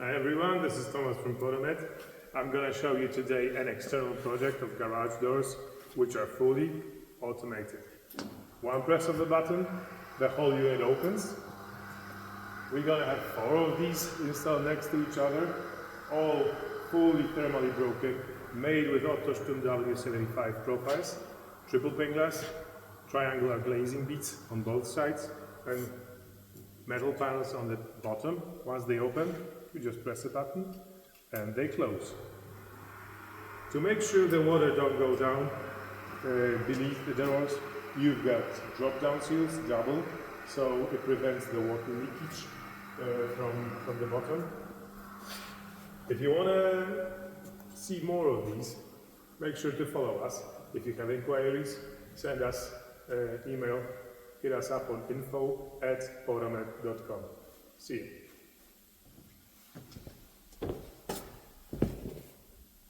Hi everyone, this is Thomas from Podomet. I'm going to show you today an external project of garage doors which are fully automated. One press of the button, the whole unit opens. We're going to have 4 of these installed next to each other, all fully thermally broken, made with Ottostum W75 profiles, triple pane glass, triangular glazing beads on both sides, and metal panels on the bottom. Once they open, you just press a button and they close. To make sure the water don't go down beneath the doors, you've got drop-down seals, double, so it prevents the water leakage from the bottom. If you want to see more of these, make sure to follow us. If you have inquiries, send us email, hit us up on info@podomet.com. See you.